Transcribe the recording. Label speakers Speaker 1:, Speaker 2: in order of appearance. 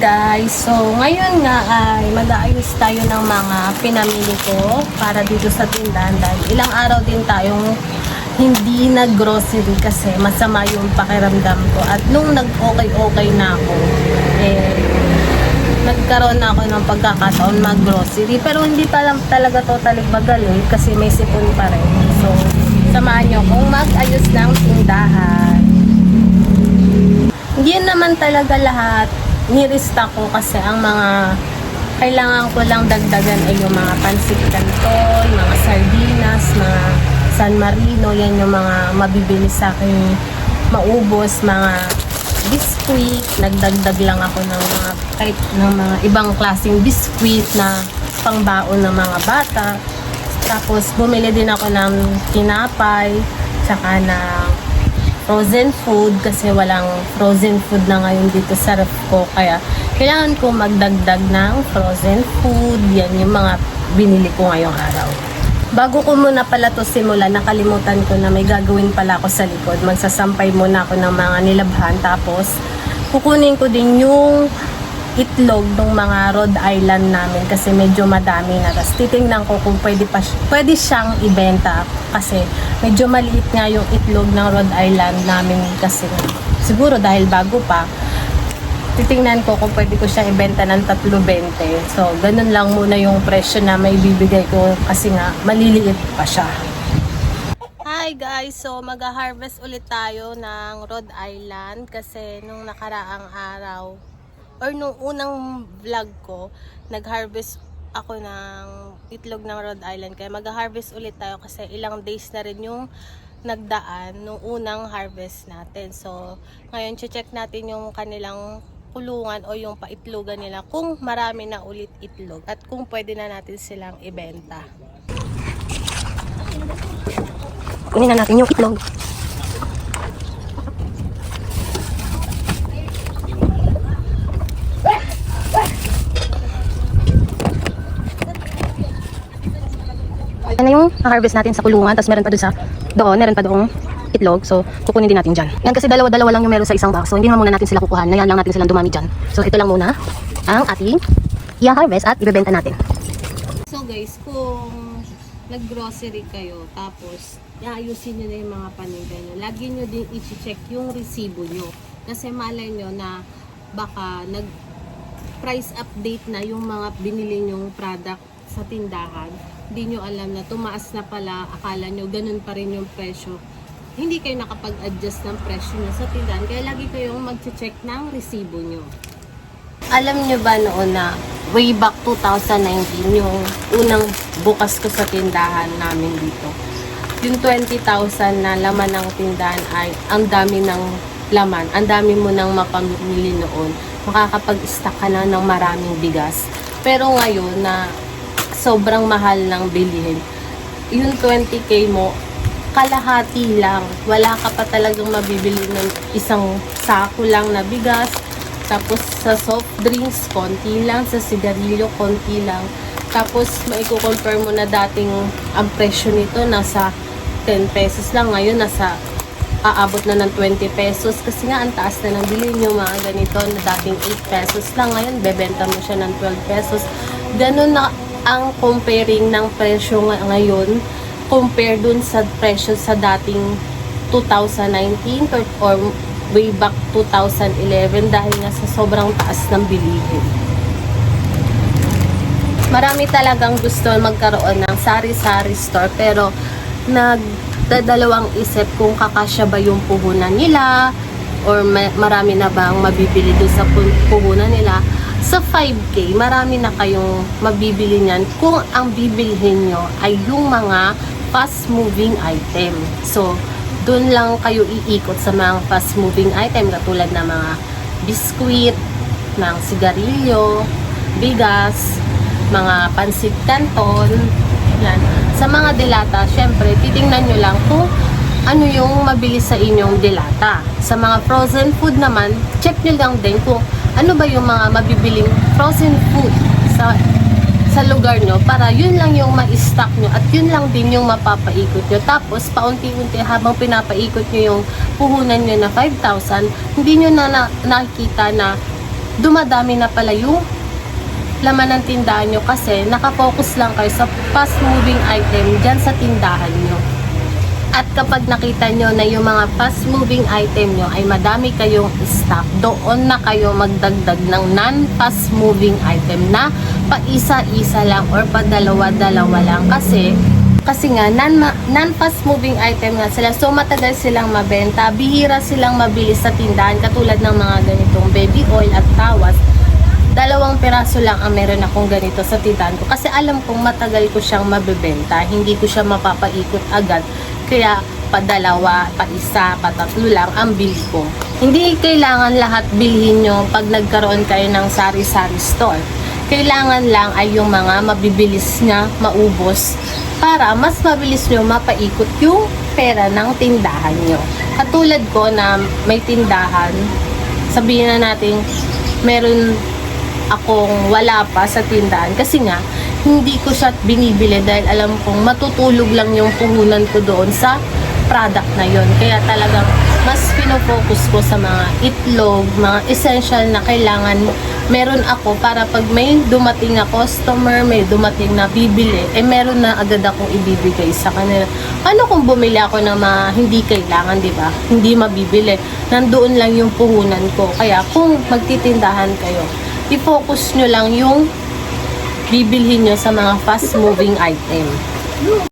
Speaker 1: guys! So, ngayon nga ay mag-aayos tayo ng mga pinamili ko para dito sa tindahan dahil ilang araw din tayong hindi nag-grocery kasi masama yung pakiramdam ko. At nung nag-okay na ako, nagkaroon na ako ng pagkakataon mag-grocery. Pero hindi pa lang talaga totally magaling kasi may sipon pa rin. So, samahan nyo kung mag-ayos ng tindahan. Hindi naman talaga lahat nirista ko kasi ang mga kailangan ko lang dagdagan ay yung mga pansit canton, mga sardinas, mga San Marino, yan yung mga mabibili sa akin maubos, mga biskuit, nagdagdag lang ako ng mga kahit ng mga ibang klaseng biskuit na pangbaon ng mga bata. Tapos bumili din ako ng tinapay, tsaka na frozen food kasi walang frozen food na ngayon dito sa ref ko, kaya kailangan ko magdagdag ng frozen food. Yan yung mga binili ko ngayong araw. Bago ko muna pala to simulan, nakalimutan ko na may gagawin pala ako sa likod. Magsasampay muna ako ng mga nilabhan, tapos kukunin ko din yung itlog ng mga Rhode Island namin kasi medyo madami na. Tapos titingnan ko kung pwede siyang ibenta kasi medyo maliit nga yung itlog ng Rhode Island namin kasi siguro dahil bago pa. Titingnan ko kung pwede ko siyang ibenta ng 3.20. So ganun lang muna yung presyo na may bibigay ko kasi nga maliliit pa siya. Hi guys! So mag-harvest ulit tayo ng Rhode Island kasi nung nakaraang araw or nung unang vlog ko, nag-harvest ako ng itlog ng Rhode Island. Kaya mag-harvest ulit tayo kasi ilang days na rin yung nagdaan nung unang harvest natin. So, ngayon check natin yung kanilang kulungan o yung paitlogan nila kung marami na ulit itlog at kung pwede na natin silang ibenta. Kunin na natin yung itlog. Yan na yung harvest natin sa kulungan, tapos meron pa doon itlog. So, kukunin din natin dyan. Yan kasi dalawa-dalawa lang yung meron sa isang box. So, hindi naman muna natin sila kukuhan. Ngayon lang natin silang dumami dyan. So, ito lang muna ang ating i-harvest at ibebenta natin. So, guys, kung nag-grocery kayo, tapos iayusin nyo na yung mga paninda nyo, lagi nyo din i-check yung resibo nyo. Kasi malay nyo na baka nag-price update na yung mga binili nyong product sa tindahan. Hindi nyo alam na tumaas na pala, akala nyo ganun pa rin yung presyo. Hindi kayo nakapag-adjust ng presyo nyo sa tindahan, kaya lagi kayong mag-check ng resibo nyo. Alam nyo ba noon na way back 2019, yung unang bukas ko sa tindahan namin dito, yung 20,000 na laman ng tindahan ay ang dami ng laman, ang dami mo nang mapamili noon, makakapag-stock ka na ng maraming bigas. Pero ngayon na sobrang mahal ng bilihin, yung 20k mo, kalahati lang. Wala ka pa talagang mabibili ng isang sako lang na bigas. Tapos sa soft drinks, konti lang. Sa sigarilyo, konti lang. Tapos maiko-compare mo na dating ang presyo nito nasa 10 pesos lang. Ngayon nasa aabot na ng 20 pesos. Kasi nga ang taas na ng bilhin yung mga ganito na dating 8 pesos lang. Ngayon bebenta mo siya ng 12 pesos. Ganun na ang comparing ng presyo ngayon compare dun sa presyo sa dating 2019 or way back 2011 dahil nga sa sobrang taas ng bilihin. Marami talagang gusto magkaroon ng sari-sari store pero nagdadalawang isip kung kakasya ba yung puhunan nila or marami na bang mabibili dun sa puhunan nila. Sa 5K, marami na kayong mabibili niyan kung ang bibilhin nyo ay yung mga fast-moving item. So, dun lang kayo iikot sa mga fast-moving item katulad ng mga biskuit, ng sigarilyo, bigas, mga pansit canton, yan. Sa mga dilata, syempre, titingnan nyo lang kung ano yung mabilis sa inyong dilata. Sa mga frozen food naman, check nyo lang din kung ano ba yung mga mabibiling frozen food sa lugar nyo para yun lang yung ma-stock nyo at yun lang din yung mapapaikot nyo. Tapos, paunti-unti habang pinapaikot nyo yung puhunan nyo na 5,000, hindi nyo na nakikita na
Speaker 2: dumadami na pala yung laman ng tindahan nyo kasi nakafocus lang kayo sa fast moving item dyan sa tindahan nyo. At kapag nakita nyo na yung mga fast moving item nyo ay madami kayong stock, doon na kayo magdagdag ng non-fast moving item na pa-isa-isa lang or pa-dalawa-dalawa lang kasi nga non-fast moving item nga sila, so matagal silang mabenta, bihira silang mabili sa tindahan katulad ng mga ganitong baby oil at tawas. 2 piraso lang ang meron akong ganito sa tindahan ko kasi alam kong matagal ko siyang mabebenta, hindi ko siya mapapaikot agad, kaya pa-2, pa-1, pa-3 lang ang bili ko. Hindi kailangan lahat bilhin nyo pag nagkaroon kayo ng sari-sari store. Kailangan lang ay yung mga mabibilis na maubos para mas mabilis nyo mapaikot yung pera ng tindahan nyo. Katulad ko na may tindahan, sabihin na natin meron akong wala pa sa tindahan kasi nga hindi ko siya binibili dahil alam kong matutulog lang yung puhunan ko doon sa product na yon. Kaya talagang mas pinofocus ko sa mga itlog, mga essential na kailangan meron ako para pag may dumating na customer, may dumating na bibili, meron na agad akong ibibigay sa kanila. Ano kung bumili ako ng mga hindi kailangan, di ba? Hindi mabibili. Nandoon lang yung puhunan ko. Kaya kung magtitindahan kayo, i-focus nyo lang yung bibilhin nyo sa mga fast moving item.